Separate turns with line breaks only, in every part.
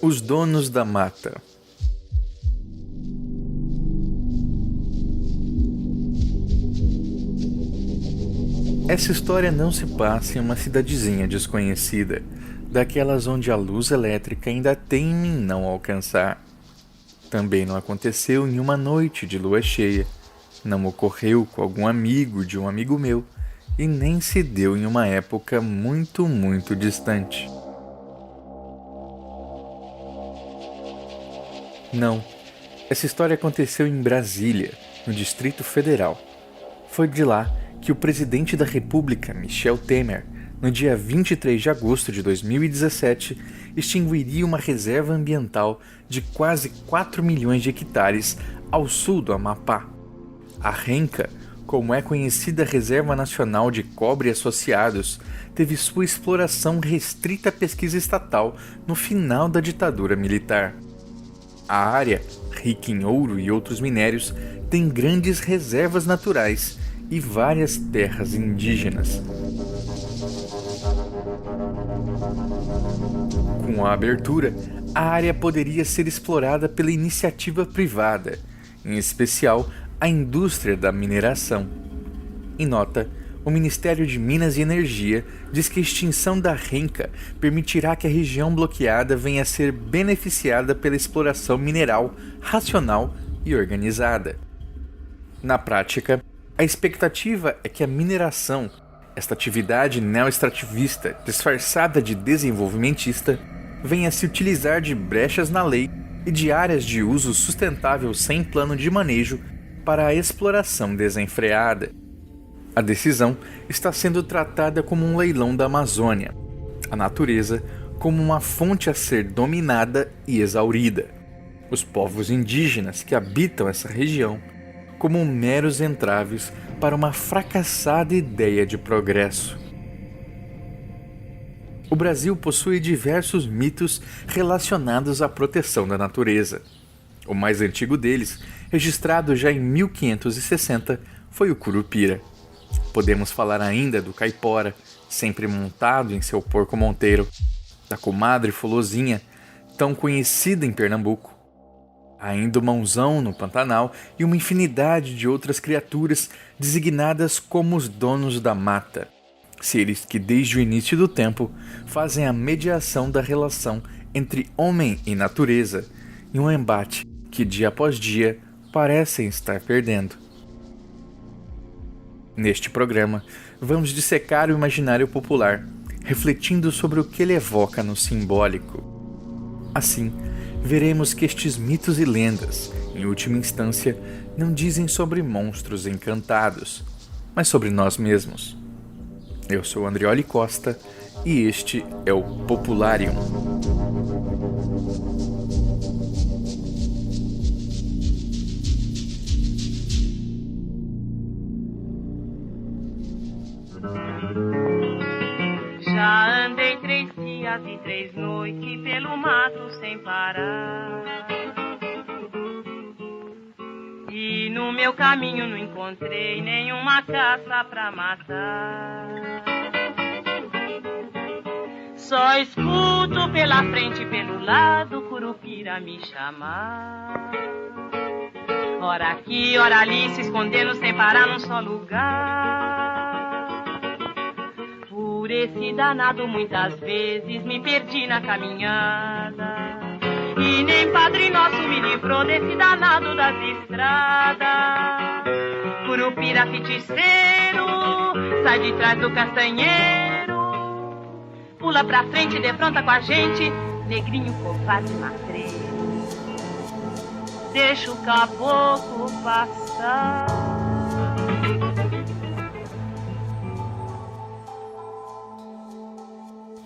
Os donos da mata. Essa história não se passa em uma cidadezinha desconhecida, daquelas onde a luz elétrica ainda teme em não alcançar. Também não aconteceu em uma noite de lua cheia, não ocorreu com algum amigo de um amigo meu, e nem se deu em uma época muito, muito distante. Não, essa história aconteceu em Brasília, no Distrito Federal. Foi de lá que o presidente da República, Michel Temer, no dia 23 de agosto de 2017, extinguiria uma reserva ambiental de quase 4 milhões de hectares ao sul do Amapá. A RENCA, como é conhecida a Reserva Nacional de Cobre Associados, teve sua exploração restrita à pesquisa estatal no final da ditadura militar. A área, rica em ouro e outros minérios, tem grandes reservas naturais e várias terras indígenas. Com a abertura, a área poderia ser explorada pela iniciativa privada, em especial a indústria da mineração. Em nota, o Ministério de Minas e Energia diz que a extinção da RENCA permitirá que a região bloqueada venha a ser beneficiada pela exploração mineral racional e organizada. Na prática, a expectativa é que a mineração, esta atividade neoextrativista disfarçada de desenvolvimentista, venha a se utilizar de brechas na lei e de áreas de uso sustentável sem plano de manejo para a exploração desenfreada. A decisão está sendo tratada como um leilão da Amazônia, a natureza como uma fonte a ser dominada e exaurida, os povos indígenas que habitam essa região como meros entraves para uma fracassada ideia de progresso. O Brasil possui diversos mitos relacionados à proteção da natureza. O mais antigo deles, registrado já em 1560, foi o Curupira. Podemos falar ainda do Caipora, sempre montado em seu porco monteiro, da comadre Fulozinha, tão conhecida em Pernambuco, ainda o Mãozão no Pantanal e uma infinidade de outras criaturas designadas como os donos da mata, seres que desde o início do tempo fazem a mediação da relação entre homem e natureza, em um embate que dia após dia parecem estar perdendo. Neste programa, vamos dissecar o imaginário popular, refletindo sobre o que ele evoca no simbólico. Assim, veremos que estes mitos e lendas, em última instância, não dizem sobre monstros encantados, mas sobre nós mesmos. Eu sou Andrioli Costa e este é o Popularium.
Já andei 3 dias e 3 noites pelo mato sem parar. E no meu caminho não encontrei nenhuma caça pra matar. Só escuto pela frente e pelo lado Curupira me chamar. Ora aqui, ora ali, se escondendo sem parar num só lugar. Por esse danado muitas vezes me perdi na caminhada. E nem Padre Nosso me livrou desse danado das estradas. Curupira feiticeiro, sai de trás do castanheiro. Pula pra frente e defronta com a gente, negrinho, covarde, matreiro. Deixa o caboclo passar.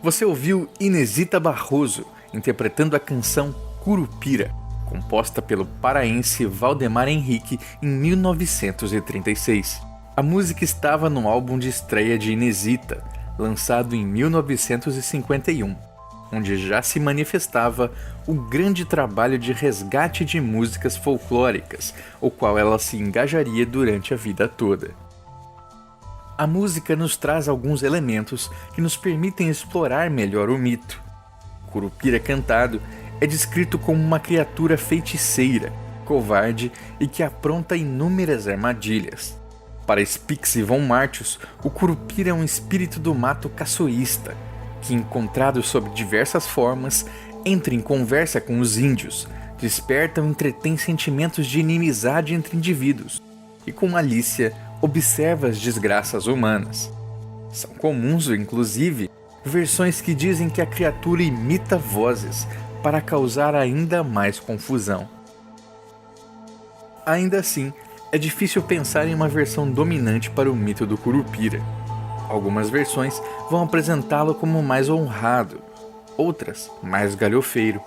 Você ouviu Inesita Barroso interpretando a canção Curupira, composta pelo paraense Valdemar Henrique em 1936. A música estava no álbum de estreia de Inesita, lançado em 1951, onde já se manifestava o grande trabalho de resgate de músicas folclóricas, o qual ela se engajaria durante a vida toda. A música nos traz alguns elementos que nos permitem explorar melhor o mito. Curupira cantado é descrito como uma criatura feiticeira, covarde e que apronta inúmeras armadilhas. Para Spix e von Martius, o Curupira é um espírito do mato caçoísta, que, encontrado sob diversas formas, entra em conversa com os índios, desperta ou entretém sentimentos de inimizade entre indivíduos, e com malícia observa as desgraças humanas. São comuns, inclusive, versões que dizem que a criatura imita vozes para causar ainda mais confusão. Ainda assim, é difícil pensar em uma versão dominante para o mito do Curupira. Algumas versões vão apresentá-lo como mais honrado, outras mais galhofeiro.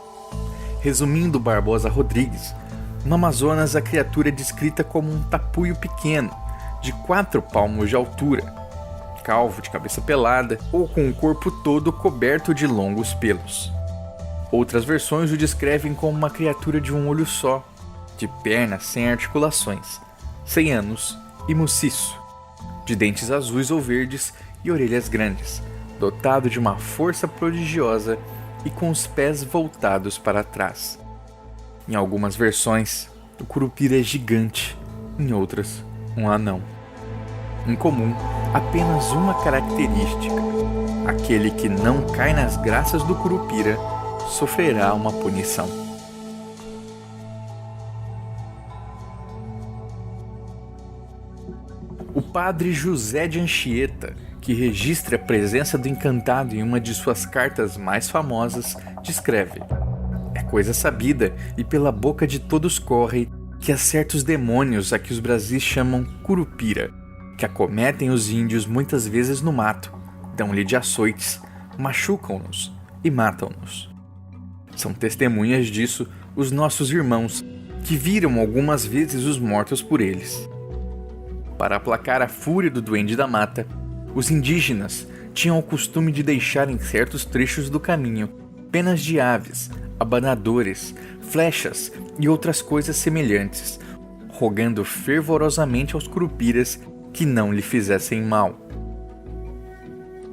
Resumindo Barbosa Rodrigues, no Amazonas a criatura é descrita como um tapuio pequeno, de 4 palmos de altura, calvo, de cabeça pelada ou com o corpo todo coberto de longos pelos. Outras versões o descrevem como uma criatura de um olho só, de pernas sem articulações, sem ânus e muciço, de dentes azuis ou verdes e orelhas grandes, dotado de uma força prodigiosa e com os pés voltados para trás. Em algumas versões, o Curupira é gigante, em outras, um anão. Em comum, apenas uma característica: aquele que não cai nas graças do Curupira sofrerá uma punição. O padre José de Anchieta, que registra a presença do encantado em uma de suas cartas mais famosas, descreve: é coisa sabida e pela boca de todos corre que há certos demônios a que os Brasis chamam Curupira, que acometem os índios muitas vezes no mato, dão-lhe de açoites, machucam-nos e matam-nos. São testemunhas disso os nossos irmãos, que viram algumas vezes os mortos por eles. Para aplacar a fúria do duende da mata, os indígenas tinham o costume de deixar em certos trechos do caminho penas de aves, abanadores, flechas e outras coisas semelhantes, rogando fervorosamente aos curupiras que não lhe fizessem mal.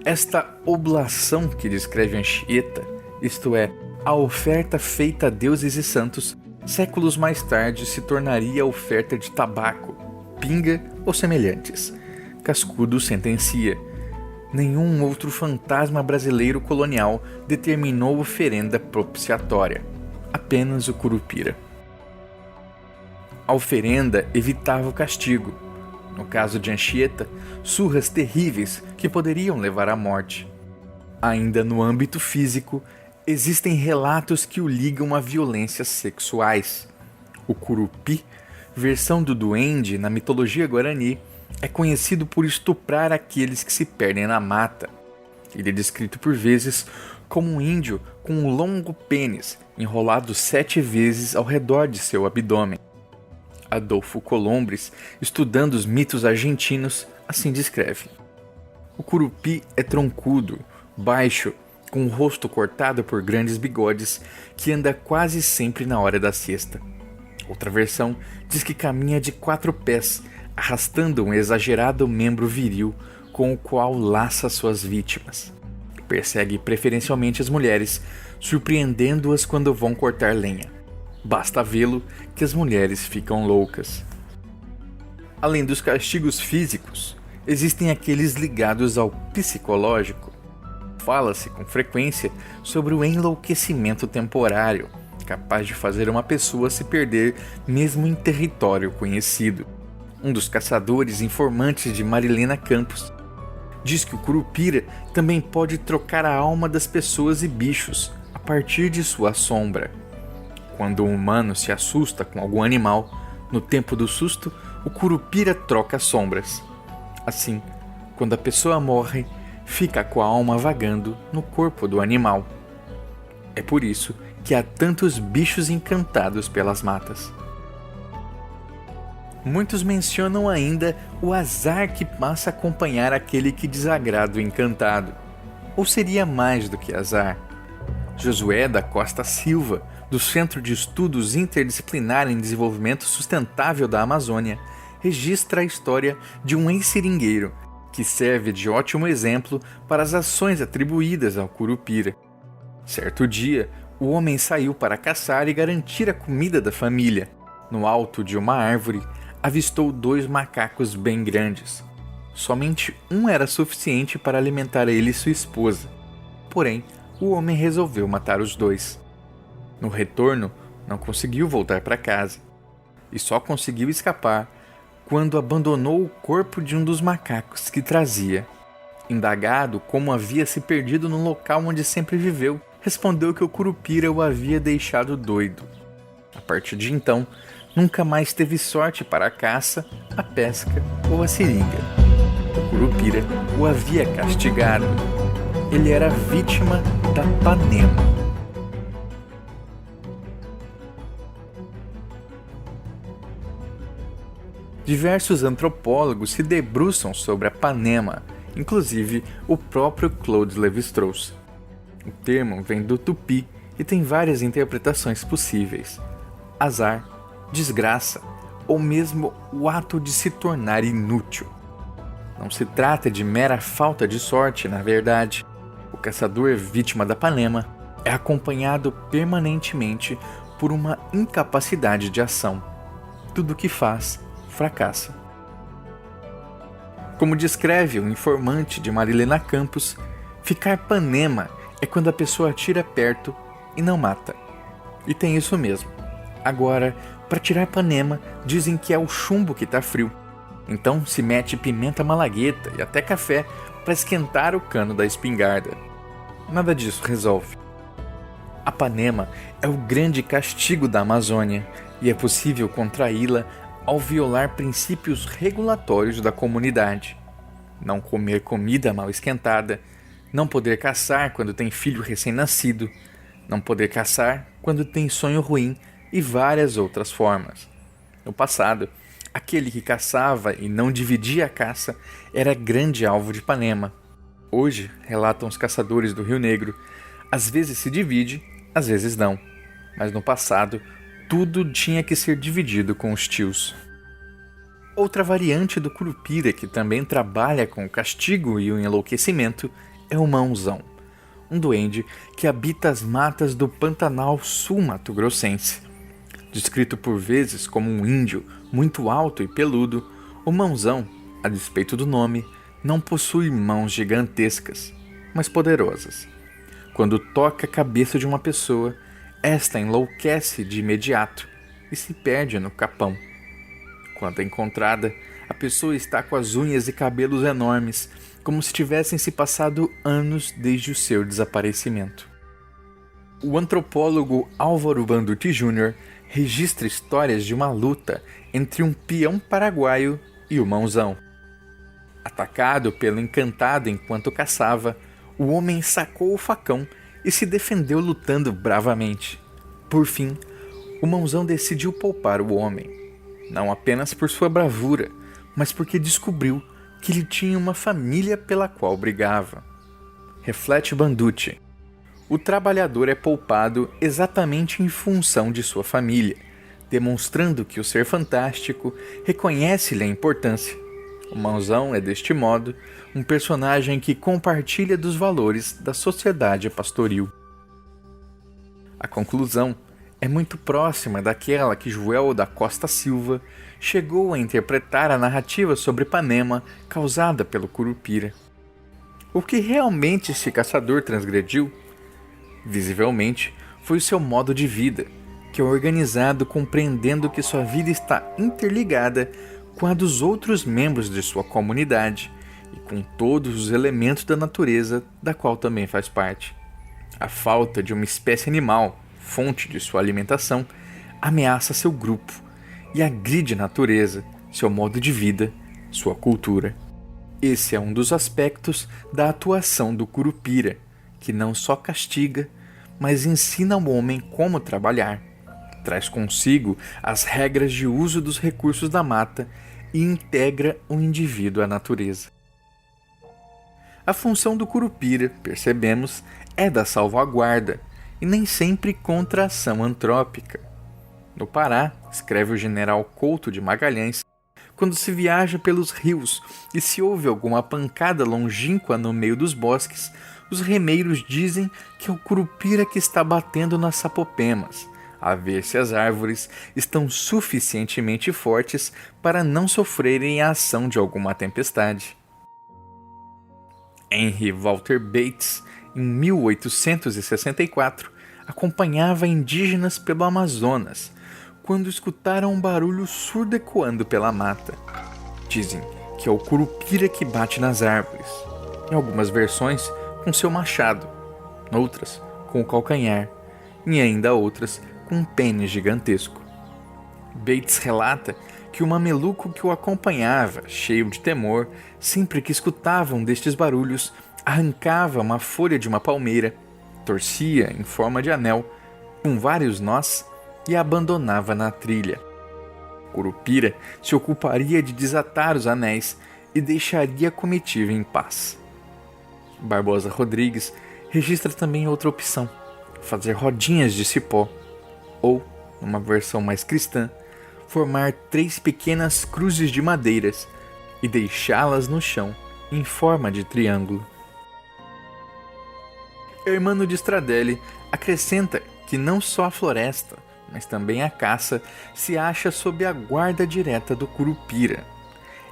Esta oblação que descreve Anchieta, isto é, a oferta feita a deuses e santos, séculos mais tarde se tornaria a oferta de tabaco, pinga ou semelhantes. Cascudo sentencia: nenhum outro fantasma brasileiro colonial determinou oferenda propiciatória, apenas o Curupira. A oferenda evitava o castigo. No caso de Anchieta, surras terríveis que poderiam levar à morte. Ainda no âmbito físico, existem relatos que o ligam a violências sexuais. O Curupi, versão do duende na mitologia guarani, é conhecido por estuprar aqueles que se perdem na mata. Ele é descrito por vezes como um índio com um longo pênis enrolado 7 vezes ao redor de seu abdômen. Adolfo Colombres, estudando os mitos argentinos, assim descreve: o Curupi é troncudo, baixo, com o rosto cortado por grandes bigodes, que anda quase sempre na hora da siesta. Outra versão diz que caminha de 4 pés, arrastando um exagerado membro viril com o qual laça suas vítimas. Persegue preferencialmente as mulheres, surpreendendo-as quando vão cortar lenha. Basta vê-lo que as mulheres ficam loucas. Além dos castigos físicos, existem aqueles ligados ao psicológico. Fala-se com frequência sobre o enlouquecimento temporário, capaz de fazer uma pessoa se perder mesmo em território conhecido. Um dos caçadores informantes de Marilena Campos diz que o Curupira também pode trocar a alma das pessoas e bichos a partir de sua sombra. Quando um humano se assusta com algum animal, no tempo do susto, o Curupira troca sombras. Assim, quando a pessoa morre, fica com a alma vagando no corpo do animal. É por isso que há tantos bichos encantados pelas matas. Muitos mencionam ainda o azar que passa a acompanhar aquele que desagrada o encantado. Ou seria mais do que azar? Josué da Costa Silva, do Centro de Estudos Interdisciplinar em Desenvolvimento Sustentável da Amazônia, registra a história de um ex-seringueiro, que serve de ótimo exemplo para as ações atribuídas ao Curupira. Certo dia, O homem saiu para caçar e garantir a comida da família. No alto de uma árvore, avistou 2 macacos bem grandes. Somente um era suficiente para alimentar ele e sua esposa. Porém, o homem resolveu matar os 2. No retorno, não conseguiu voltar para casa. E só conseguiu escapar quando abandonou o corpo de um dos macacos que trazia. Indagado como havia se perdido no local onde sempre viveu, respondeu que o Curupira o havia deixado doido. A partir de então, nunca mais teve sorte para a caça, a pesca ou a seringa. O Curupira o havia castigado. Ele era vítima da Panema. Diversos antropólogos se debruçam sobre a Panema, inclusive o próprio Claude Lévi-Strauss. O termo vem do tupi e tem várias interpretações possíveis: azar, desgraça ou mesmo o ato de se tornar inútil. Não se trata de mera falta de sorte, na verdade. O caçador vítima da Panema é acompanhado permanentemente por uma incapacidade de ação. Tudo o que faz, fracassa. Como descreve o informante de Marilena Campos, ficar Panema é quando a pessoa atira perto e não mata. E tem isso mesmo. Agora, para tirar Panema, dizem que é o chumbo que está frio. Então se mete pimenta malagueta e até café para esquentar o cano da espingarda. Nada disso resolve. A Panema é o grande castigo da Amazônia e é possível contraí-la ao violar princípios regulatórios da comunidade. Não comer comida mal esquentada, não poder caçar quando tem filho recém-nascido, não poder caçar quando tem sonho ruim e várias outras formas. No passado, aquele que caçava e não dividia a caça era grande alvo de Panema. Hoje, relatam os caçadores do Rio Negro, às vezes se divide, às vezes não. Mas no passado, tudo tinha que ser dividido com os tios. Outra variante do Curupira que também trabalha com o castigo e o enlouquecimento é o Mãozão, um duende que habita as matas do Pantanal sul-mato-grossense. Descrito por vezes como um índio muito alto e peludo, o Mãozão, a despeito do nome, não possui mãos gigantescas, mas poderosas. Quando toca a cabeça de uma pessoa, esta enlouquece de imediato e se perde no capão. Quando é encontrada, a pessoa está com as unhas e cabelos enormes, como se tivessem se passado anos desde o seu desaparecimento. O antropólogo Álvaro Bandutti Jr. registra histórias de uma luta entre um peão paraguaio e o Mãozão. Atacado pelo encantado enquanto caçava, o homem sacou o facão e se defendeu lutando bravamente. Por fim, o Mãozão decidiu poupar o homem, não apenas por sua bravura, mas porque descobriu que ele tinha uma família pela qual brigava. Reflete Bandutti: o trabalhador é poupado exatamente em função de sua família, demonstrando que o ser fantástico reconhece-lhe a importância. O Mãozão é, deste modo, um personagem que compartilha dos valores da sociedade pastoril. A conclusão é muito próxima daquela que Joel da Costa Silva chegou a interpretar a narrativa sobre Panema causada pelo Curupira. O que realmente este caçador transgrediu? Visivelmente, foi o seu modo de vida, que é organizado compreendendo que sua vida está interligada com a dos outros membros de sua comunidade e com todos os elementos da natureza da qual também faz parte. A falta de uma espécie animal, fonte de sua alimentação, ameaça seu grupo e agride a natureza, seu modo de vida, sua cultura. Esse é um dos aspectos da atuação do Curupira, que não só castiga, mas ensina ao homem como trabalhar, traz consigo as regras de uso dos recursos da mata e integra o indivíduo à natureza. A função do Curupira, percebemos, é da salvaguarda e nem sempre contra a ação antrópica. No Pará, escreve o general Couto de Magalhães, quando se viaja pelos rios e se ouve alguma pancada longínqua no meio dos bosques, os remeiros dizem que é o Curupira que está batendo nas sapopemas, a ver se as árvores estão suficientemente fortes para não sofrerem a ação de alguma tempestade. Henry Walter Bates, em 1864, acompanhava indígenas pelo Amazonas, quando escutaram um barulho surdo ecoando pela mata. Dizem que é o Curupira que bate nas árvores, em algumas versões com seu machado, outras com o calcanhar, e ainda outras com um pênis gigantesco. Bates relata que o mameluco que o acompanhava, cheio de temor, sempre que escutava um destes barulhos, arrancava uma folha de uma palmeira, torcia em forma de anel, com vários nós, e a abandonava na trilha. Curupira se ocuparia de desatar os anéis e deixaria a comitiva em paz. Barbosa Rodrigues registra também outra opção: fazer rodinhas de cipó, ou, numa versão mais cristã, formar 3 pequenas cruzes de madeiras e deixá-las no chão em forma de triângulo. Hermano de Stradelli acrescenta que não só a floresta, mas também a caça se acha sob a guarda direta do Curupira.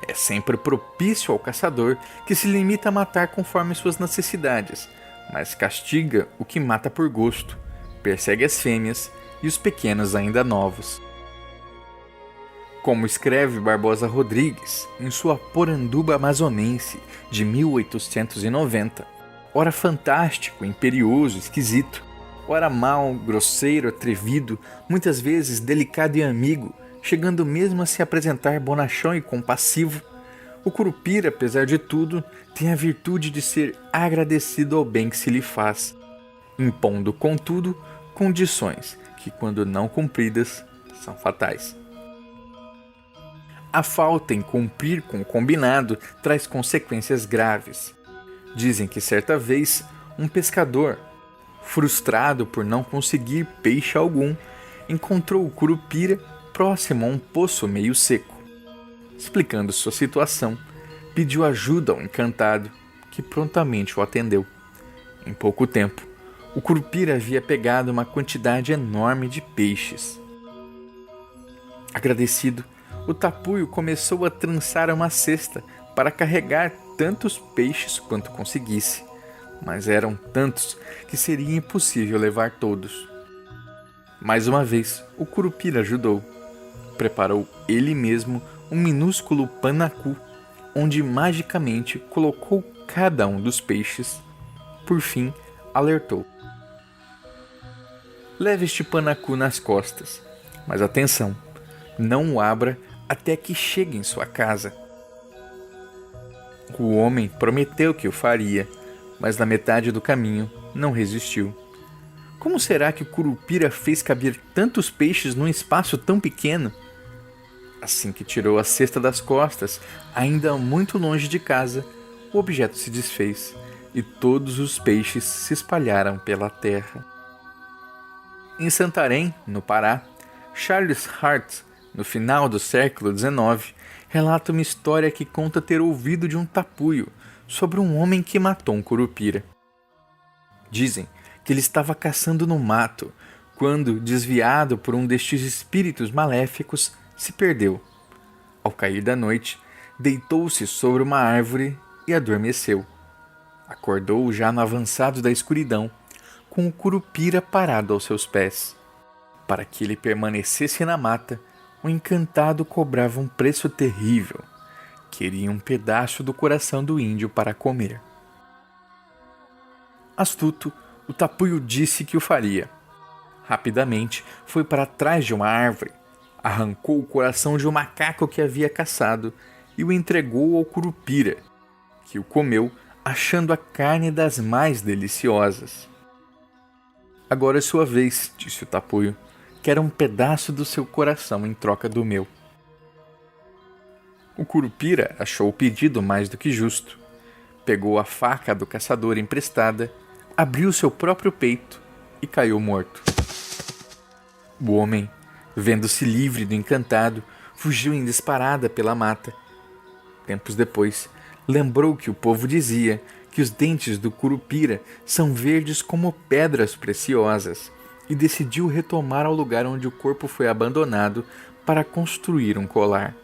É sempre propício ao caçador, que se limita a matar conforme suas necessidades, mas castiga o que mata por gosto, persegue as fêmeas e os pequenos ainda novos. Como escreve Barbosa Rodrigues em sua Poranduba Amazonense de 1890, ora fantástico, imperioso, esquisito, ora mau, grosseiro, atrevido, muitas vezes delicado e amigo, chegando mesmo a se apresentar bonachão e compassivo, o Curupira, apesar de tudo, tem a virtude de ser agradecido ao bem que se lhe faz, impondo, contudo, condições que, quando não cumpridas, são fatais. A falta em cumprir com o combinado traz consequências graves. Dizem que certa vez, um pescador, frustrado por não conseguir peixe algum, encontrou o Curupira próximo a um poço meio seco. Explicando sua situação, pediu ajuda ao encantado, que prontamente o atendeu. Em pouco tempo, o Curupira havia pegado uma quantidade enorme de peixes. Agradecido, o tapuio começou a trançar uma cesta para carregar tantos peixes quanto conseguisse, mas eram tantos que seria impossível levar todos. Mais uma vez, o Curupira ajudou. Preparou ele mesmo um minúsculo panacu, onde magicamente colocou cada um dos peixes. Por fim, alertou: leve este panacu nas costas, mas atenção, não o abra até que chegue em sua casa. O homem prometeu que o faria, mas na metade do caminho não resistiu. Como será que o Curupira fez caber tantos peixes num espaço tão pequeno? Assim que tirou a cesta das costas, ainda muito longe de casa, o objeto se desfez e todos os peixes se espalharam pela terra. Em Santarém, no Pará, Charles Hart, no final do século XIX, relata uma história que conta ter ouvido de um tapuio sobre um homem que matou um Curupira. Dizem que ele estava caçando no mato, quando, desviado por um destes espíritos maléficos, se perdeu. Ao cair da noite, deitou-se sobre uma árvore e adormeceu. Acordou já no avançado da escuridão, com o Curupira parado aos seus pés. Para que ele permanecesse na mata, o encantado cobrava um preço terrível. Queria um pedaço do coração do índio para comer. Astuto, o tapuio disse que o faria. Rapidamente foi para trás de uma árvore, arrancou o coração de um macaco que havia caçado e o entregou ao Curupira, que o comeu, achando a carne das mais deliciosas. Agora é sua vez, disse o tapuio. Quero um pedaço do seu coração em troca do meu. O Curupira achou o pedido mais do que justo. Pegou a faca do caçador emprestada, abriu seu próprio peito e caiu morto. O homem, vendo-se livre do encantado, fugiu em disparada pela mata. Tempos depois, lembrou que o povo dizia que os dentes do Curupira são verdes como pedras preciosas e decidiu retomar ao lugar onde o corpo foi abandonado para construir um colar.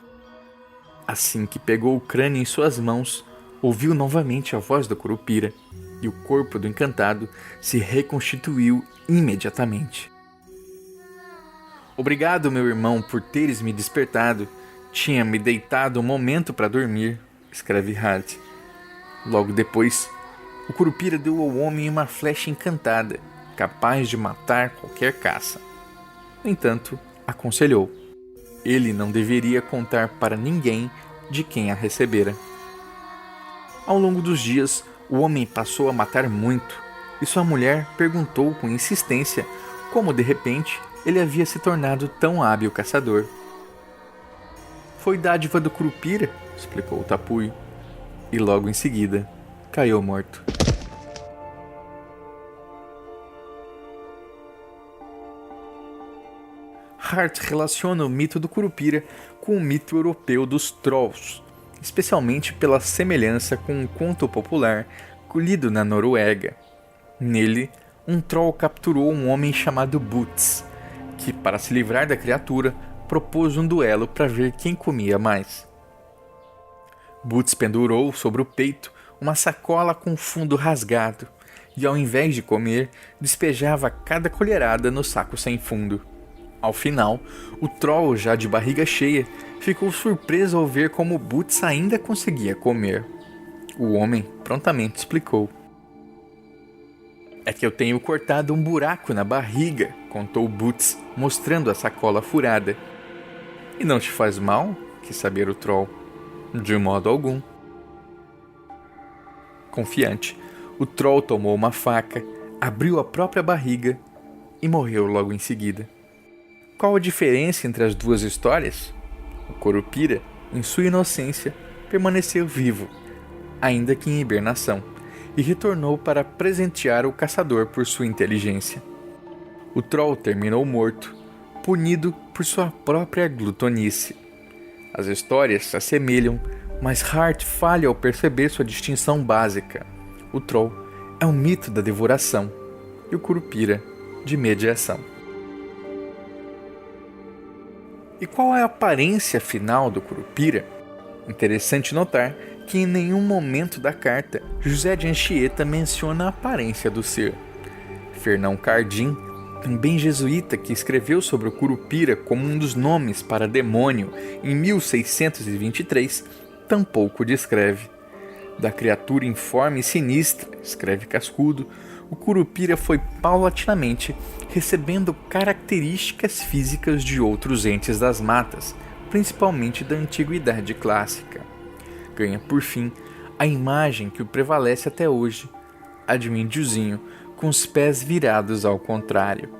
Assim que pegou o crânio em suas mãos, ouviu novamente a voz do Curupira e o corpo do encantado se reconstituiu imediatamente. Obrigado, meu irmão, por teres me despertado. Tinha me deitado um momento para dormir, escreve Hart. Logo depois, o Curupira deu ao homem uma flecha encantada, capaz de matar qualquer caça. No entanto, aconselhou: ele não deveria contar para ninguém de quem a recebera. Ao longo dos dias, o homem passou a matar muito, e sua mulher perguntou com insistência como de repente ele havia se tornado tão hábil caçador. Foi dádiva do Curupira, explicou o Tapuio, e logo em seguida caiu morto. Hart relaciona o mito do Curupira com o mito europeu dos Trolls, especialmente pela semelhança com um conto popular colhido na Noruega. Nele, um troll capturou um homem chamado Boots, que, para se livrar da criatura, propôs um duelo para ver quem comia mais. Boots pendurou sobre o peito uma sacola com fundo rasgado e, ao invés de comer, despejava cada colherada no saco sem fundo. Ao final, o troll, já de barriga cheia, ficou surpreso ao ver como Boots ainda conseguia comer. O homem prontamente explicou: "É que eu tenho cortado um buraco na barriga", contou Boots, mostrando a sacola furada. "E não te faz mal?", quis saber o troll. "De modo algum." Confiante, o troll tomou uma faca, abriu a própria barriga e morreu logo em seguida. Qual a diferença entre as duas histórias? O Curupira, em sua inocência, permaneceu vivo, ainda que em hibernação, e retornou para presentear o caçador por sua inteligência. O troll terminou morto, punido por sua própria glutonice. As histórias se assemelham, mas Hart falha ao perceber sua distinção básica. O troll é um mito da devoração e o Curupira de mediação. E qual é a aparência final do Curupira? Interessante notar que em nenhum momento da carta José de Anchieta menciona a aparência do ser. Fernão Cardim, também jesuíta que escreveu sobre o Curupira como um dos nomes para demônio em 1623, tampouco descreve. Da criatura informe e sinistra, escreve Cascudo, o Curupira foi paulatinamente recebendo características físicas de outros entes das matas, principalmente da antiguidade clássica. Ganha, por fim, a imagem que o prevalece até hoje, a de um índiozinho com os pés virados ao contrário.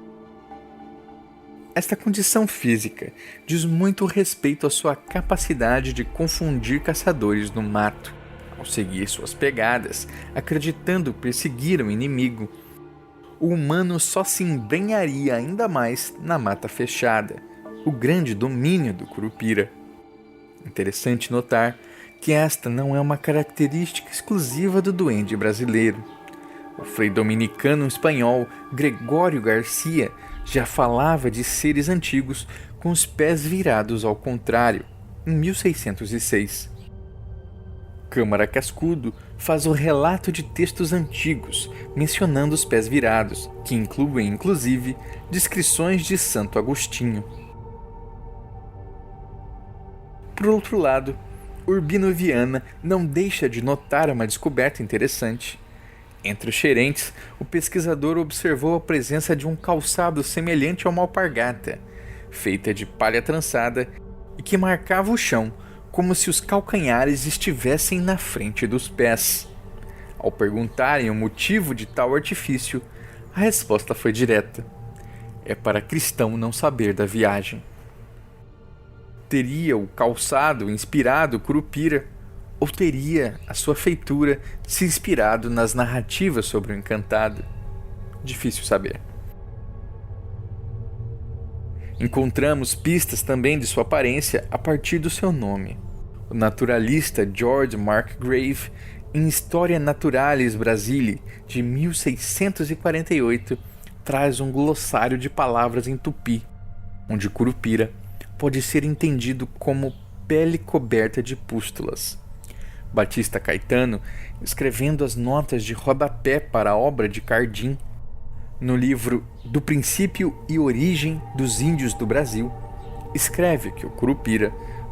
Esta condição física diz muito respeito à sua capacidade de confundir caçadores no mato. Ao seguir suas pegadas, acreditando perseguir um inimigo, o humano só se embrenharia ainda mais na mata fechada, o grande domínio do Curupira. Interessante notar que esta não é uma característica exclusiva do duende brasileiro. O frei dominicano espanhol Gregório Garcia já falava de seres antigos com os pés virados ao contrário, em 1606. Câmara Cascudo faz o relato de textos antigos, mencionando os pés virados, que incluem, inclusive, descrições de Santo Agostinho. Por outro lado, Urbino Viana não deixa de notar uma descoberta interessante. Entre os xerentes, o pesquisador observou a presença de um calçado semelhante a uma alpargata, feita de palha trançada e que marcava o chão, como se os calcanhares estivessem na frente dos pés. Ao perguntarem o motivo de tal artifício, a resposta foi direta: é para cristão não saber da viagem. Teria o calçado inspirado Curupira, ou teria a sua feitura se inspirado nas narrativas sobre o encantado? Difícil saber. Encontramos pistas também de sua aparência a partir do seu nome. O naturalista George Mark Grave, em Historia Naturalis Brasili, de 1648, traz um glossário de palavras em tupi, onde curupira pode ser entendido como pele coberta de pústulas. Batista Caetano, escrevendo as notas de rodapé para a obra de Cardim, no livro Do Princípio e Origem dos Índios do Brasil, escreve que o curupira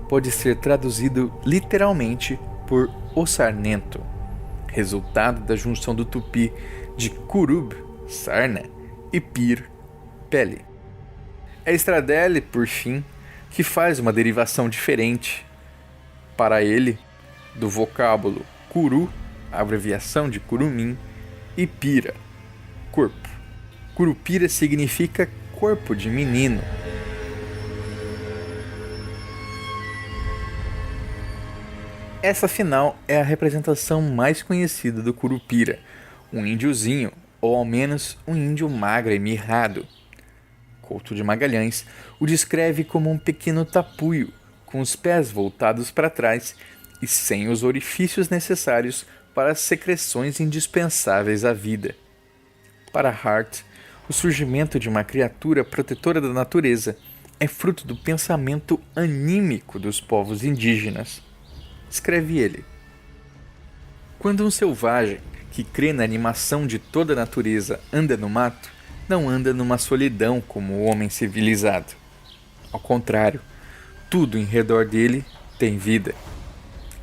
pode ser traduzido literalmente por o sarnento, resultado da junção do tupi de curub, sarna, e pir, pele. É Stradelle, por fim, que faz uma derivação diferente. Para ele, do vocábulo curu, abreviação de curumim, e pira, corpo. Curupira significa corpo de menino. Essa, afinal, é a representação mais conhecida do curupira, um índiozinho, ou ao menos um índio magro e mirrado. Couto de Magalhães o descreve como um pequeno tapuio, com os pés voltados para trás e sem os orifícios necessários para as secreções indispensáveis à vida. Para Hart, o surgimento de uma criatura protetora da natureza é fruto do pensamento anímico dos povos indígenas. Escreve ele: quando um selvagem que crê na animação de toda a natureza anda no mato, não anda numa solidão como o homem civilizado. Ao contrário, tudo em redor dele tem vida.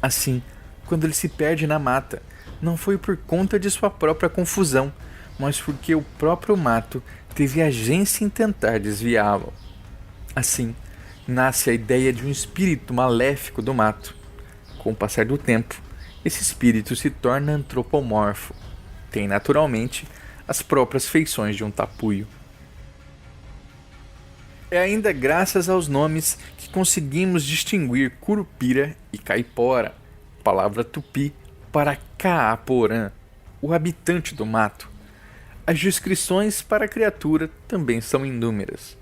Assim, quando ele se perde na mata, não foi por conta de sua própria confusão, mas porque o próprio mato teve agência em tentar desviá-lo. Assim, nasce a ideia de um espírito maléfico do mato. Com o passar do tempo, esse espírito se torna antropomorfo. Tem naturalmente as próprias feições de um tapuio. É ainda graças aos nomes que conseguimos distinguir curupira e caipora, palavra tupi para caaporã, o habitante do mato. As descrições para a criatura também são inúmeras.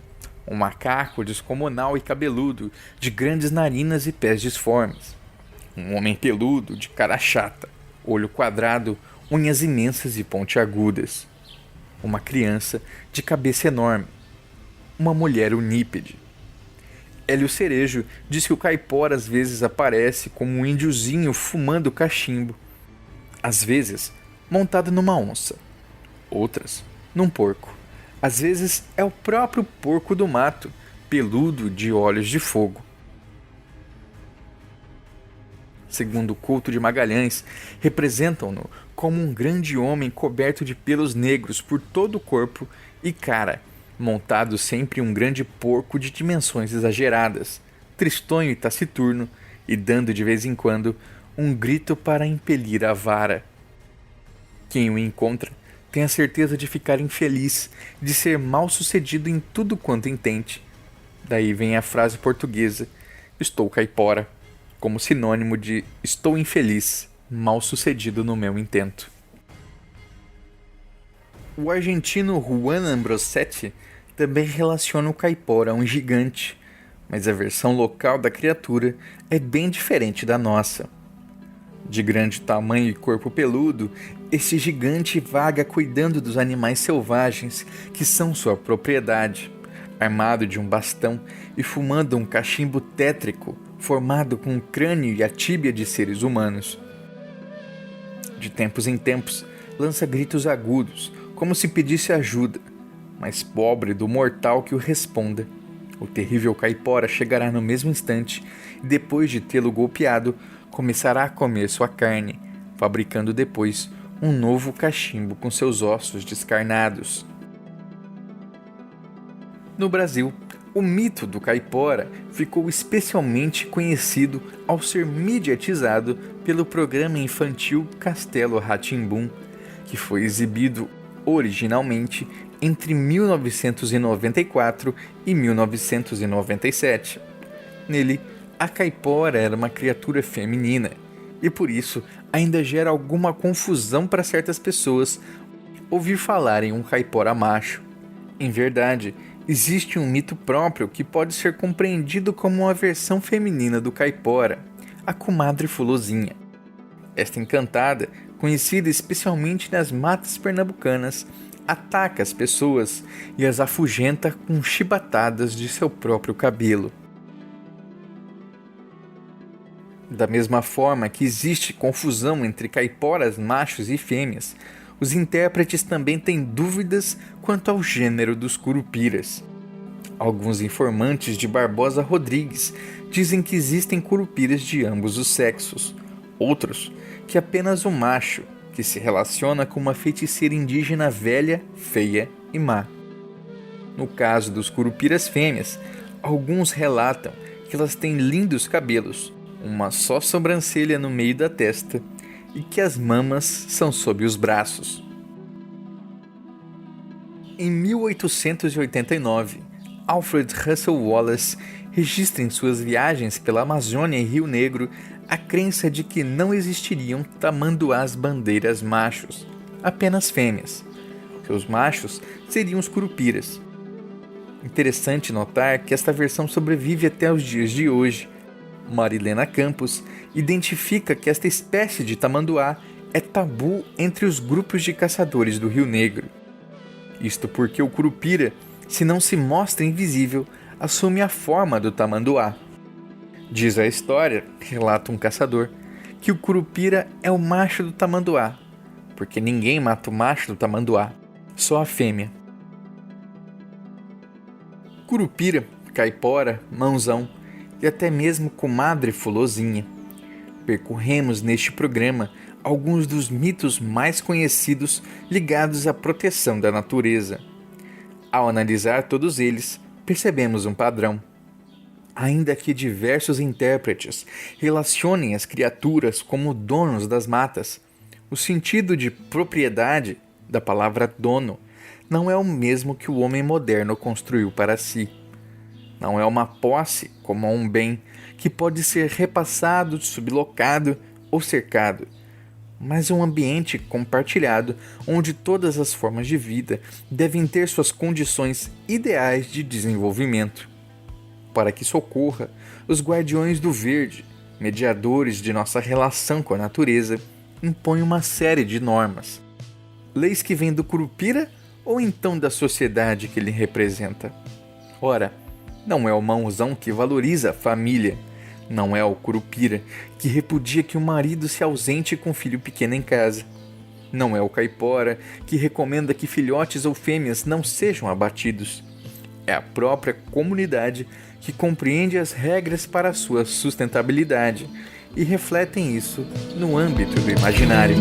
Um macaco descomunal e cabeludo, de grandes narinas e pés disformes. Um homem peludo, de cara chata, olho quadrado, unhas imensas e pontiagudas. Uma criança de cabeça enorme. Uma mulher unípede. Hélio Cerejo diz que o caipora às vezes aparece como um índiozinho fumando cachimbo. Às vezes, montado numa onça. Outras, num porco. Às vezes é o próprio porco do mato, peludo de olhos de fogo. Segundo o Couto de Magalhães, representam-no como um grande homem coberto de pelos negros por todo o corpo e cara, montado sempre um grande porco de dimensões exageradas, tristonho e taciturno, e dando de vez em quando um grito para impelir a vara. Quem o encontra tem a certeza de ficar infeliz, de ser mal sucedido em tudo quanto intente. Daí vem a frase portuguesa, estou caipora, como sinônimo de estou infeliz, mal sucedido no meu intento. O argentino Juan Ambrosetti também relaciona o caipora a um gigante, mas a versão local da criatura é bem diferente da nossa. De grande tamanho e corpo peludo, esse gigante vaga cuidando dos animais selvagens que são sua propriedade, armado de um bastão e fumando um cachimbo tétrico formado com o crânio e a tíbia de seres humanos. De tempos em tempos, lança gritos agudos, como se pedisse ajuda, mas pobre do mortal que o responda. O terrível caipora chegará no mesmo instante e, depois de tê-lo golpeado, começará a comer sua carne, fabricando depois um novo cachimbo com seus ossos descarnados. No Brasil, o mito do caipora ficou especialmente conhecido ao ser mediatizado pelo programa infantil Castelo Rá-Tim-Bum, que foi exibido originalmente entre 1994 e 1997. Nele, a caipora era uma criatura feminina, e por isso ainda gera alguma confusão para certas pessoas ouvir falar em um caipora macho. Em verdade, existe um mito próprio que pode ser compreendido como uma versão feminina do caipora, a comadre Fulozinha. Esta encantada, conhecida especialmente nas matas pernambucanas, ataca as pessoas e as afugenta com chibatadas de seu próprio cabelo. Da mesma forma que existe confusão entre caiporas machos e fêmeas, os intérpretes também têm dúvidas quanto ao gênero dos curupiras. Alguns informantes de Barbosa Rodrigues dizem que existem curupiras de ambos os sexos, outros que apenas o macho, que se relaciona com uma feiticeira indígena velha, feia e má. No caso dos curupiras fêmeas, alguns relatam que elas têm lindos cabelos, uma só sobrancelha no meio da testa e que as mamas são sob os braços. Em 1889, Alfred Russel Wallace registra em suas viagens pela Amazônia e Rio Negro a crença de que não existiriam tamanduás bandeiras machos, apenas fêmeas, que os machos seriam os curupiras. Interessante notar que esta versão sobrevive até os dias de hoje. Marilena Campos identifica que esta espécie de tamanduá é tabu entre os grupos de caçadores do Rio Negro. Isto porque o curupira, se não se mostra invisível, assume a forma do tamanduá. Diz a história, relata um caçador, que o curupira é o macho do tamanduá, porque ninguém mata o macho do tamanduá, só a fêmea. Curupira, caipora, mãozão e até mesmo comadre fulozinha. Percorremos neste programa alguns dos mitos mais conhecidos ligados à proteção da natureza. Ao analisar todos eles, percebemos um padrão. Ainda que diversos intérpretes relacionem as criaturas como donos das matas, o sentido de propriedade da palavra dono não é o mesmo que o homem moderno construiu para si. Não é uma posse como um bem que pode ser repassado, sublocado ou cercado, mas um ambiente compartilhado onde todas as formas de vida devem ter suas condições ideais de desenvolvimento. Para que isso ocorra, os guardiões do verde, mediadores de nossa relação com a natureza, impõem uma série de normas. Leis que vêm do curupira ou então da sociedade que ele representa. Ora, não é o mãozão que valoriza a família, não é o curupira que repudia que o marido se ausente com filho pequeno em casa. Não é o caipora que recomenda que filhotes ou fêmeas não sejam abatidos. É a própria comunidade que compreende as regras para a sua sustentabilidade e refletem isso no âmbito do imaginário.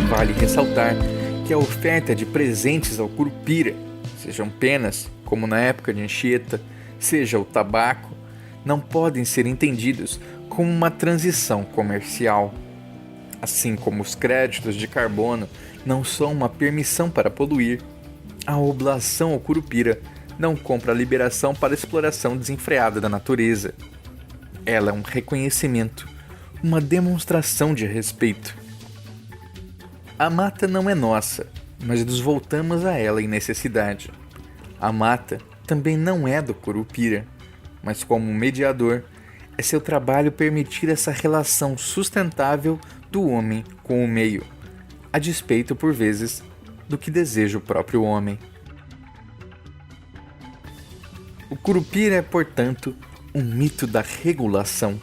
Vale ressaltar que a oferta de presentes ao curupira, sejam penas, como na época de Anchieta, seja o tabaco, não podem ser entendidos como uma transição comercial. Assim como os créditos de carbono não são uma permissão para poluir, a oblação ao curupira não compra a liberação para a exploração desenfreada da natureza. Ela é um reconhecimento, uma demonstração de respeito. A mata não é nossa, mas nos voltamos a ela em necessidade. A mata também não é do curupira, mas como mediador, é seu trabalho permitir essa relação sustentável do homem com o meio, a despeito, por vezes, do que deseja o próprio homem. O curupira é, portanto, um mito da regulação,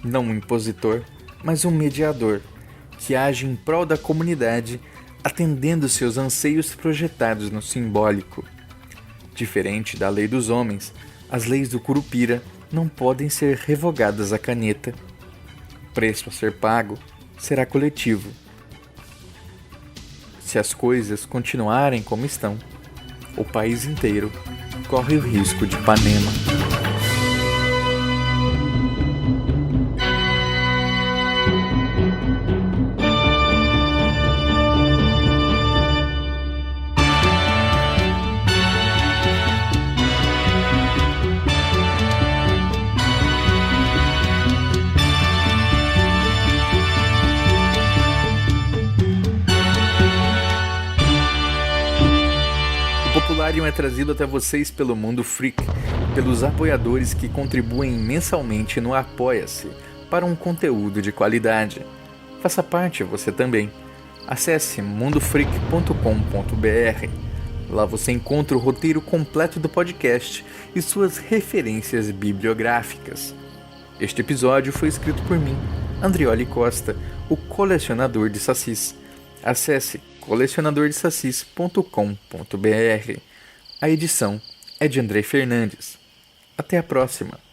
não um impositor, mas um mediador, que age em prol da comunidade, atendendo seus anseios projetados no simbólico. Diferente da lei dos homens, as leis do curupira não podem ser revogadas à caneta. O preço a ser pago será coletivo. Se as coisas continuarem como estão, o país inteiro corre o risco de Ipanema. O Popularium é trazido até vocês pelo Mundo Freak, pelos apoiadores que contribuem mensalmente no Apoia-se para um conteúdo de qualidade. Faça parte você também. Acesse mundofreak.com.br. Lá você encontra o roteiro completo do podcast e suas referências bibliográficas. Este episódio foi escrito por mim, Andrioli Costa, o colecionador de sacis. Acesse colecionadordesacis.com.br. A edição é de André Fernandes. Até a próxima!